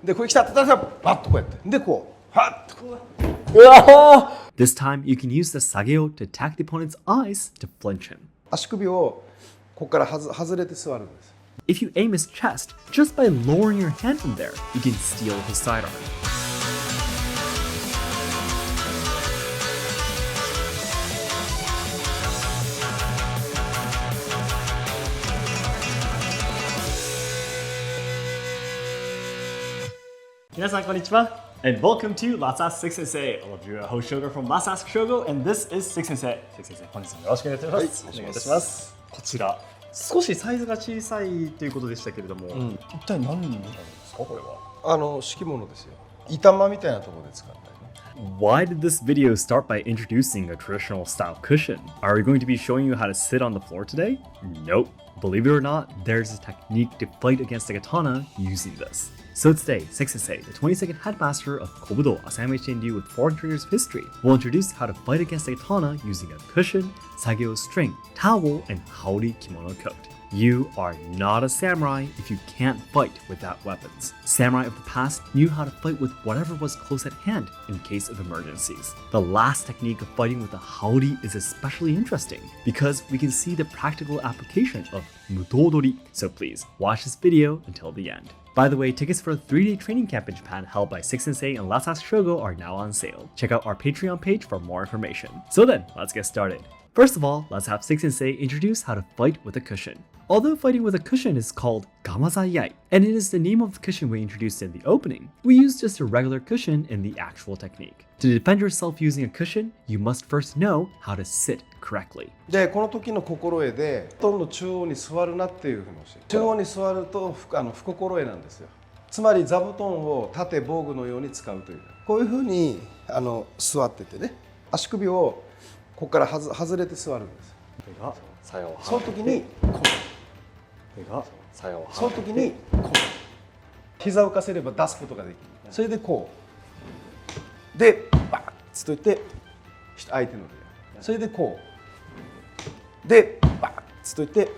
でこれ来たって言ったらバッとこうやってでこうはっとこう This time, you can use the sageo to attack the opponent's eyes to flinch him. 足首をここから外れて座るんです If you aim his chest, just by lowering your hand from there, you can steal his sidearm. Minasan konnichiwa, and welcome to Let's Ask Six Sensei. I'm your host Shogo from Let's Ask Shogo, and this is Six Sensei. Six Sensei, 本日もよろしくお願いいたします。はい、お願いいたします。こちら、少しサイズが小さいということでしたけれども、一体何になるんですかこれは？敷物ですよ。板間みたいなところで使ったりね。Why did this video start by introducing a traditional style cushion? Are we going to be showing you how to sit on the floor today? Nope. Believe it or not, there's a technique to fight against the katana using this. So today, Six Sensei, the 22nd headmaster of Kobudo, Asayama Ichiden Ryu with 400 years of history, will introduce how to fight against the katana using a cushion, sageo string, towel, and Haori Kimono Coat. You are not a samurai if you can't fight without weapons. Samurai of the past knew how to fight with whatever was close at hand in case of emergencies. The last technique of fighting with a haori is especially interesting because we can see the practical application of mutodori. So please watch this video until the end. By the way, tickets for a 3-day training camp in Japan held by Six Sensei and Let's Ask Shogo are now on sale. Check out our Patreon page for more information. So then, let's get started. First of all, let's have Six Sensei introduce how to fight with a cushion. Although fighting with a cushion is called gamazayai, and it is the name of the cushion we introduced in the opening, we use just a regular cushion in the actual technique. To defend yourself using a cushion, you must first know how to sit correctly. でこの時の心得で布団の中央に座るなっていうふうに教える中央に座ると不心得なんですよつまり座布団を縦防具のように使うというこういうふうに座っててね足首をここから外れて座るんですその時にこうその時にこう膝を浮かせれば出すことができるそれでこうでバッといって相手の手それでこうでバッといって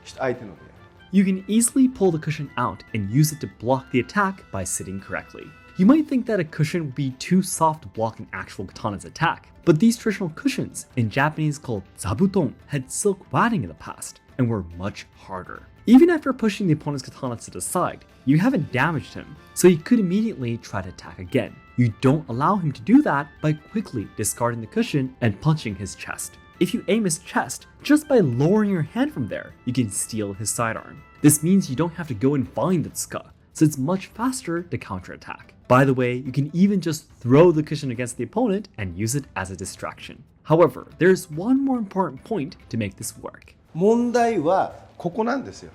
相手の手 You can easily pull the cushion out and use it to block the attack by sitting correctly. You might think that a cushion would be too soft to block an actual katana's attack, but these traditional cushions, in Japanese called zabuton, had silk wadding in the past and were much harder. Even after pushing the opponent's katana to the side, you haven't damaged him, so he could immediately try to attack again. You don't allow him to do that by quickly discarding the cushion and punching his chest. If you aim his chest, just by lowering your hand from there, you can steal his sidearm. This means you don't have to go and find the tsuka, so it's much faster to counterattack. By the way, you can even just throw the cushion against the opponent and use it as a distraction. However, there's one more important point to make this work. 問題はここなんですよ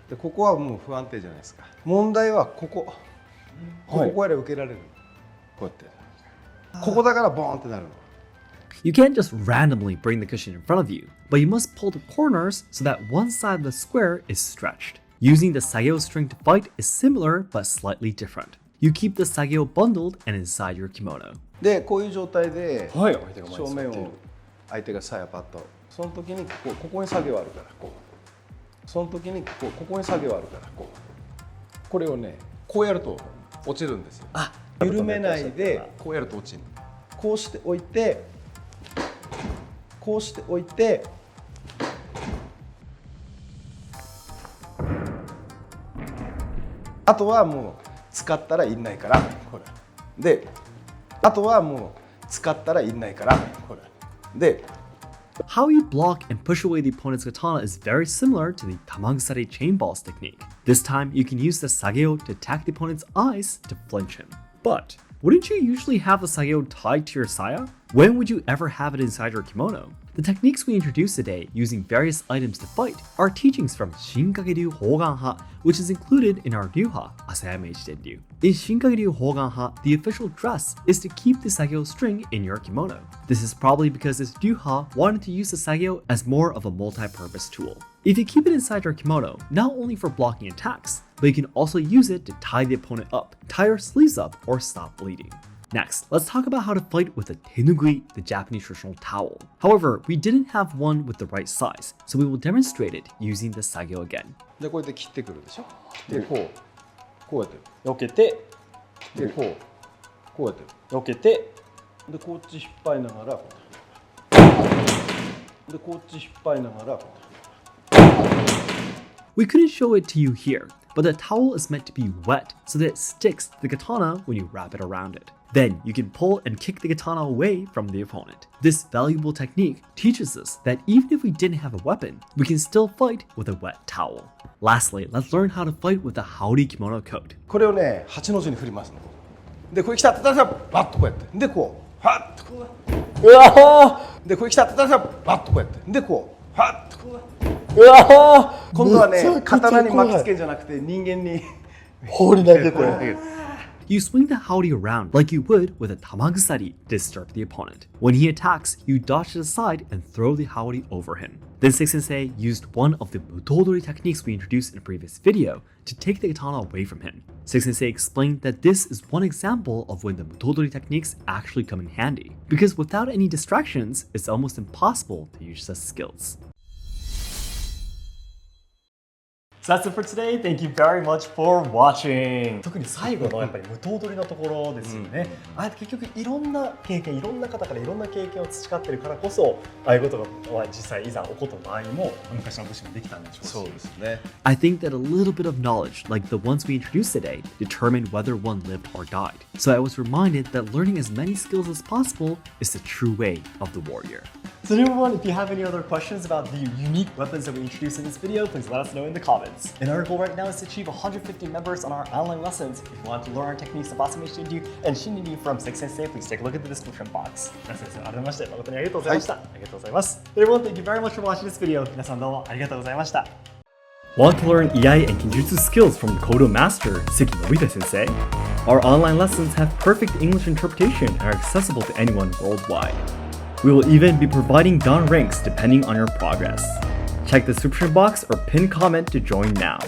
でここはもう不安定じゃないですか問題はここやれ受けられるこうやってここだからボーンってなるの You can't just randomly bring the cushion in front of you, but you must pull the corners so that one side of the square is stretched. Using the sageo string to fight is similar but slightly different. You keep the sageo bundled and inside your kimono. でこういう状態で正面を相手がさやパッとその時にここに作業あるからこうその時にここに作業あるからこれをねこうやると落ちるんですよ緩めないでこうやると落ちるこうしておいてこうしておいてあとはもう使ったらいんないからほらであとはもう使ったらいんないからほらで How you block and push away the opponent's katana is very similar to the tamagusare chain balls technique. This time, you can use the sageo to attack the opponent's eyes to flinch him. But wouldn't you usually have the sageo tied to your saya? When would you ever have it inside your kimono? The techniques we introduced today using various items to fight are teachings from Shinkagé-ryu Hōgan-ha, which is included in our Ryuha, Asayama Ichiden Ryu. In Shinkagé-ryu Hōgan-ha, the official dress is to keep the sageo string in your kimono. This is probably because this Ryuha wanted to use the sageo as more of a multi-purpose tool. If you keep it inside your kimono, not only for blocking attacks, but you can also use it to tie the opponent up, tie your sleeves up, or stop bleeding. Next, let's talk about how to fight with a tenugui, the Japanese traditional towel. However, we didn't have one with the right size, so we will demonstrate it using the sageo again. でこうやって切ってくるでしょでここうやって避けてでこうやって避けてでこっち引っ張りながらでこっち引っ張りながら We couldn't show it to you here, but the towel is meant to be wet so that it sticks to the katana when you wrap it around it. Then you can pull and kick the katana away from the opponent. This valuable technique teaches us that even if we didn't have a weapon, we can still fight with a wet towel. Lastly, let's learn how to fight with the Howdy Kimono Coat. これをね8の字に振りますのでこれ来たって言ったらバッとこうやってでこうはっとこううわでこれ来たって言ったらバッとこうやってでこうはっとこうーうわー今度はねめちゃくちゃ刀に怖い巻きつけんじゃなくて人間に放り投げて You swing the howdy around like you would with a tamagusari to disturb the opponent. When he attacks, you dodge it aside and throw the howdy over him. Then Sensei used one of the mutodori techniques we introduced in a previous video to take the katana away from him. Sensei explained that this is one example of when the mutodori techniques actually come in handy, because without any distractions, it's almost impossible to use such skills. So that's it for today. Thank you very much for watching. 特に最後のやっぱり無頭取りのところですよね。ああやって結局いろんな経験、いろんな方からいろんな経験を培ってるからこそ、ああいうことが実際いざ起こった場合にも昔の武士もできたんでしょうし。そうですね I think that a little bit of knowledge, like the ones we introduced today, determined whether one lived or died. So I was reminded that learning as many skills as possible is the true way of the warrior. So everyone, if you have any other questions about the unique weapons that we introduced in this video, please let us know in the comments. And our goal right now is to achieve 150 members on our online lessons. If you want to learn our techniques of Asayama Ichiden Ryu and Shinkagé-ryu from Sensei, please take a look at the description box. Sensei, 改めまして誠にありがとうございました。ありがとうございます。Everyone, thank you very much for watching this video. 皆さんどうもありがとうございました。Want to learn Iai and Kenjutsu skills from the Kobudo master, Sekinobuta Sensei? Our online lessons have perfect English interpretation and are accessible to anyone worldwide. We will even be providing down ranks depending on your progress. Check the description box or pinned comment to join now.